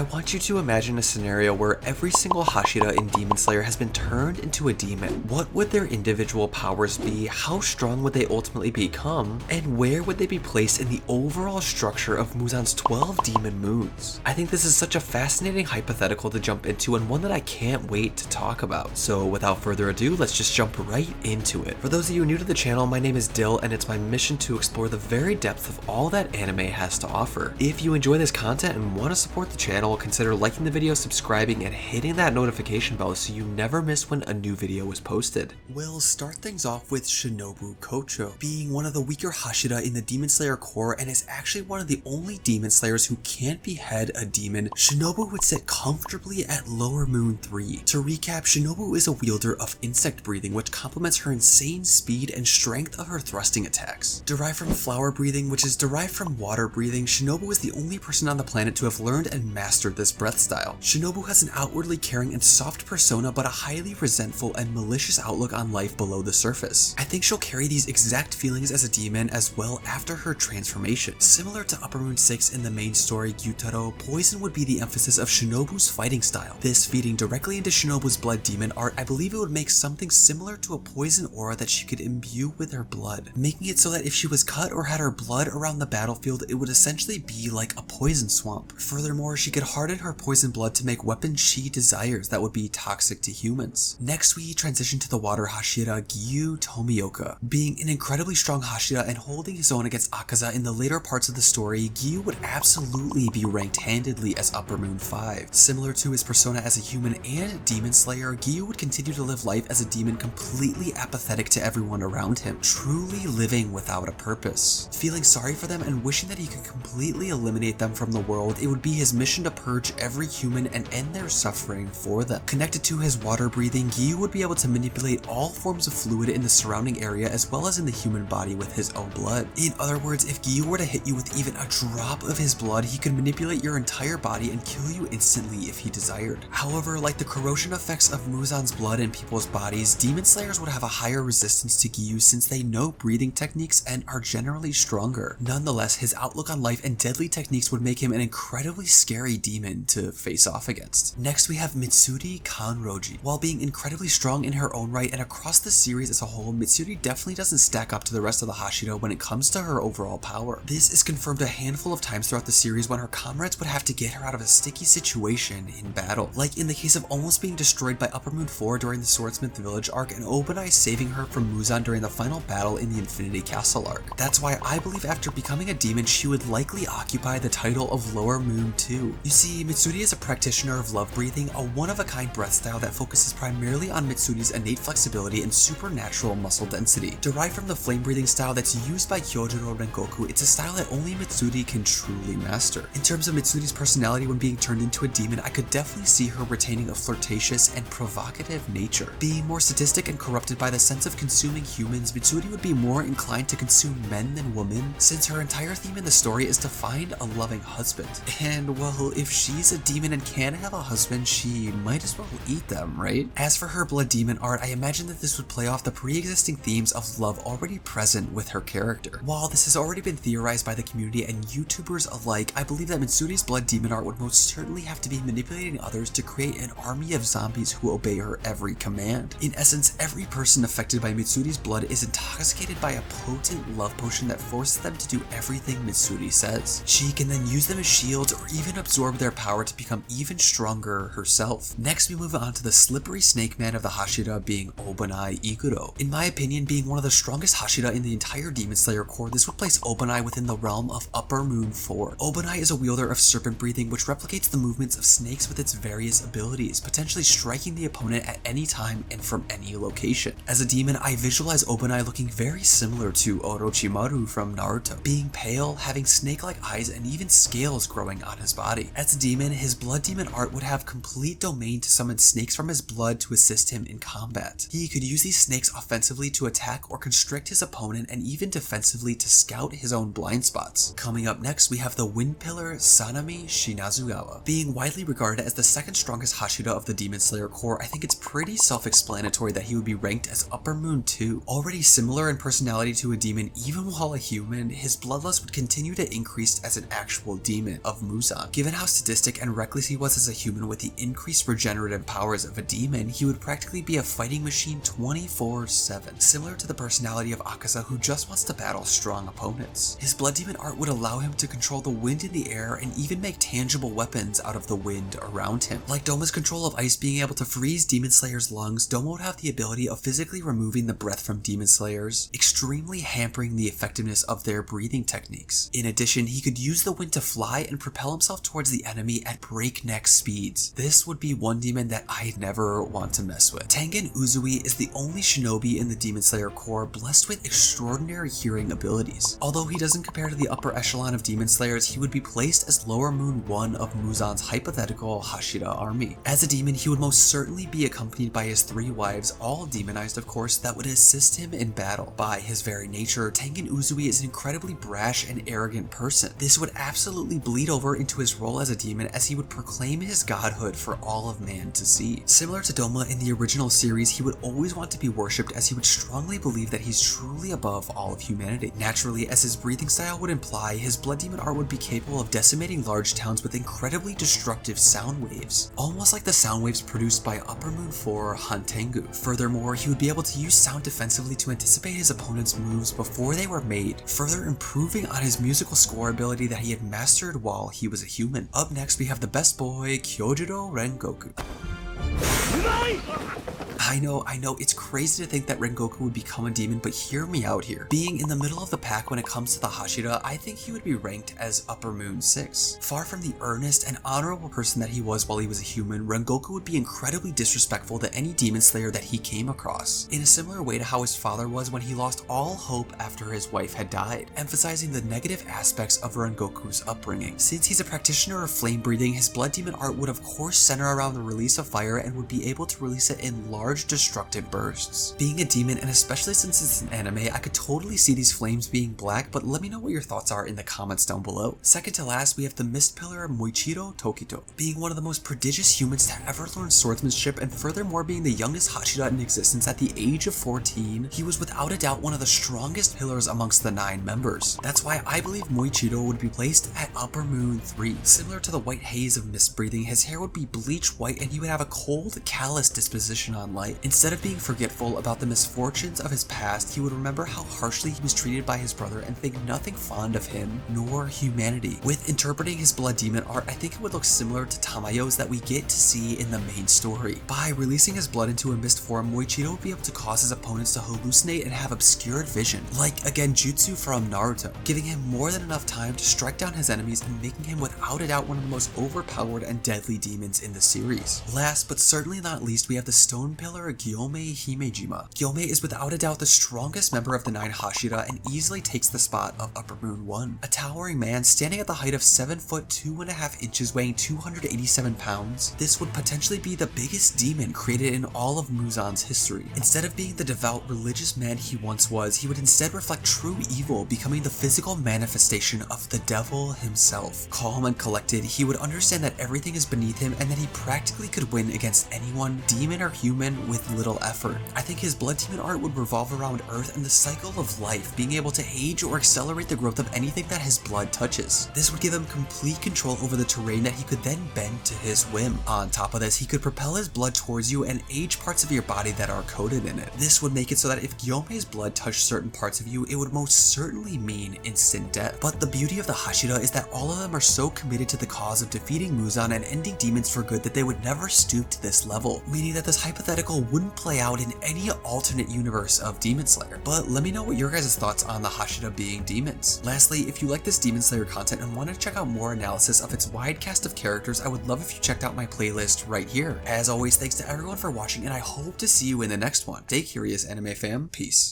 I want you to imagine a scenario where every single Hashira in Demon Slayer has been turned into a demon. What would their individual powers be? How strong would they ultimately become? And where would they be placed in the overall structure of Muzan's 12 demon moons? I think this is such a fascinating hypothetical to jump into, and one that I can't wait to talk about. So without further ado, let's just jump right into it. For those of you new to the channel, my name is Dill, and it's my mission to explore the very depth of all that anime has to offer. If you enjoy this content and want to support the channel, consider liking the video, subscribing, and hitting that notification bell so you never miss when a new video is posted. We'll start things off with Shinobu Kocho, being one of the weaker Hashira in the Demon Slayer core and is actually one of the only Demon Slayers who can't behead a demon. Shinobu would sit comfortably at Lower Moon 3. To recap, Shinobu is a wielder of insect breathing, which complements her insane speed and strength of her thrusting attacks. Derived from flower breathing, which is derived from water breathing, Shinobu is the only person on the planet to have learned and mastered this breath style. Shinobu has an outwardly caring and soft persona, but a highly resentful and malicious outlook on life below the surface. I think she'll carry these exact feelings as a demon as well after her transformation. Similar to Upper Moon 6 in the main story Gyutaro, poison would be the emphasis of Shinobu's fighting style. This feeding directly into Shinobu's blood demon art, I believe it would make something similar to a poison aura that she could imbue with her blood, making it so that if she was cut or had her blood around the battlefield, it would essentially be like a poison swamp. Furthermore, she could harden her poison blood to make weapons she desires that would be toxic to humans. Next, we transition to the water Hashira Gutomioka. Being an incredibly strong Hashira and holding his own against Akaza in the later parts of the story, Gyu would absolutely be ranked handedly as Upper Moon 5. Similar to his persona as a human and demon slayer, Gyu would continue to live life as a demon, completely apathetic to everyone around him, truly living without a purpose. Feeling sorry for them and wishing that he could completely eliminate them from the world, it would be his mission to purge every human and end their suffering for them. Connected to his water breathing, Gyu would be able to manipulate all forms of fluid in the surrounding area as well as in the human body with his own blood. In other words, if Gyu were to hit you with even a drop of his blood, he could manipulate your entire body and kill you instantly if he desired. However, like the corrosion effects of Muzan's blood in people's bodies, demon slayers would have a higher resistance to Gyu since they know breathing techniques and are generally stronger. Nonetheless, his outlook on life and deadly techniques would make him an incredibly scary demon to face off against. Next, we have Mitsuri Kanroji. While being incredibly strong in her own right and across the series as a whole, Mitsuri definitely doesn't stack up to the rest of the Hashira when it comes to her overall power. This is confirmed a handful of times throughout the series when her comrades would have to get her out of a sticky situation in battle, like in the case of almost being destroyed by Upper Moon 4 during the Swordsmith Village arc and Obanai saving her from Muzan during the final battle in the Infinity Castle arc. That's why I believe after becoming a demon, she would likely occupy the title of Lower Moon 2. You see, Mitsuri is a practitioner of love breathing, a one-of-a-kind breath style that focuses primarily on Mitsuri's innate flexibility and supernatural muscle density. Derived from the flame breathing style that's used by Kyojuro Rengoku, it's a style that only Mitsuri can truly master. In terms of Mitsuri's personality when being turned into a demon, I could definitely see her retaining a flirtatious and provocative nature. Being more sadistic and corrupted by the sense of consuming humans, Mitsuri would be more inclined to consume men than women, since her entire theme in the story is to find a loving husband. And well, if she's a demon and can have a husband, she might as well eat them, right? As for her blood demon art, I imagine that this would play off the pre-existing themes of love already present with her character. While this has already been theorized by the community and YouTubers alike, I believe that Mitsuri's blood demon art would most certainly have to be manipulating others to create an army of zombies who obey her every command. In essence, every person affected by Mitsuri's blood is intoxicated by a potent love potion that forces them to do everything Mitsuri says. She can then use them as shields or even absorb their power to become even stronger herself. Next, we move on to the slippery snake man of the Hashira, being Obanai Iguro. In my opinion, being one of the strongest Hashira in the entire Demon Slayer core, this would place Obanai within the realm of Upper Moon 4. Obanai is a wielder of serpent breathing, which replicates the movements of snakes with its various abilities, potentially striking the opponent at any time and from any location. As a demon, I visualize Obanai looking very similar to Orochimaru from Naruto, being pale, having snake-like eyes, and even scales growing on his body. As a demon, his blood demon art would have complete domain to summon snakes from his blood to assist him in combat. He could use these snakes offensively to attack or constrict his opponent, and even defensively to scout his own blind spots. Coming up next, we have the Wind Pillar Sanami Shinazugawa. Being widely regarded as the second strongest Hashira of the Demon Slayer core, I think it's pretty self-explanatory that he would be ranked as Upper Moon 2. Already similar in personality to a demon even while a human, his bloodlust would continue to increase as an actual demon of Muzan. Given how sadistic and reckless he was as a human with the increased regenerative powers of a demon, he would practically be a fighting machine 24/7, similar to the personality of Akaza, who just wants to battle strong opponents. His blood demon art would allow him to control the wind in the air and even make tangible weapons out of the wind around him. Like Doma's control of ice being able to freeze Demon Slayer's lungs, Doma would have the ability of physically removing the breath from Demon Slayers, extremely hampering the effectiveness of their breathing techniques. In addition, he could use the wind to fly and propel himself towards the enemy at breakneck speeds. This would be one demon that I'd never want to mess with. Tengen Uzui is the only shinobi in the Demon Slayer Corps blessed with extraordinary hearing abilities. Although he doesn't compare to the upper echelon of Demon Slayers, he would be placed as Lower Moon 1 of Muzan's hypothetical Hashira army. As a demon, he would most certainly be accompanied by his 3 wives, all demonized of course, that would assist him in battle. By his very nature, Tengen Uzui is an incredibly brash and arrogant person. This would absolutely bleed over into his role as a demon, as he would proclaim his godhood for all of man to see. Similar to Doma in the original series, he would always want to be worshipped, as he would strongly believe that he's truly above all of humanity. Naturally, as his breathing style would imply, his blood demon art would be capable of decimating large towns with incredibly destructive sound waves, almost like the sound waves produced by Upper Moon 4 Hantengu. Furthermore, he would be able to use sound defensively to anticipate his opponent's moves before they were made, further improving on his musical score ability that he had mastered while he was a human. Up next, we have the best boy, Kyojuro Rengoku. I know, it's crazy to think that Rengoku would become a demon, but hear me out here. Being in the middle of the pack when it comes to the Hashira, I think he would be ranked as Upper Moon 6. Far from the earnest and honorable person that he was while he was a human, Rengoku would be incredibly disrespectful to any demon slayer that he came across, in a similar way to how his father was when he lost all hope after his wife had died, emphasizing the negative aspects of Rengoku's upbringing. Since he's a practitioner of flame breathing, his blood demon art would of course center around the release of fire and would be able to release it in large destructive bursts. Being a demon, and especially since it's an anime, I could totally see these flames being black, but let me know what your thoughts are in the comments down below. Second to last, we have the Mist Pillar Muichiro Tokito. Being one of the most prodigious humans to ever learn swordsmanship, and furthermore being the youngest Hashira in existence at the age of 14, he was without a doubt one of the strongest pillars amongst the 9 members. That's why I believe Muichiro would be placed at Upper Moon 3. Similar to the white haze of mist breathing, his hair would be bleach white and he would have a cold, callous disposition on light. Instead of being forgetful about the misfortunes of his past, he would remember how harshly he was treated by his brother and think nothing fond of him nor humanity. With interpreting his blood demon art, I think it would look similar to Tamayo's that we get to see in the main story. By releasing his blood into a mist form, Muichiro would be able to cause his opponents to hallucinate and have obscured vision, like a genjutsu from Naruto, giving him more than enough time to strike down his enemies and making him without a doubt one of the most overpowered and deadly demons in the series. Last but certainly not least, we have the stone pillar Gyomei Himejima. Gyomei is without a doubt the strongest member of the 9 Hashira and easily takes the spot of Upper Moon 1. A towering man standing at the height of 7 foot 2.5 inches, weighing 287 pounds, this would potentially be the biggest demon created in all of Muzan's history. Instead of being the devout religious man he once was, he would instead reflect true evil, becoming the physical manifestation of the devil himself. Calm and collected, he would understand that everything is beneath him and that he practically could win against anyone, demon or human, with little effort. I think his blood demon art would revolve around Earth and the cycle of life, being able to age or accelerate the growth of anything that his blood touches. This would give him complete control over the terrain that he could then bend to his whim. On top of this, he could propel his blood towards you and age parts of your body that are coated in it. This would make it so that if Gyomei's blood touched certain parts of you, it would most certainly mean instant death. But the beauty of the Hashira is that all of them are so committed to the cause of defeating Muzan and ending demons for good that they would never stoop to this level, meaning that this hypothetical wouldn't play out in any alternate universe of Demon Slayer. But let me know what your guys' thoughts on the Hashira being demons. Lastly, if you like this Demon Slayer content and want to check out more analysis of its wide cast of characters, I would love if you checked out my playlist right here. As always, thanks to everyone for watching, and I hope to see you in the next one. Stay curious, anime fam. Peace.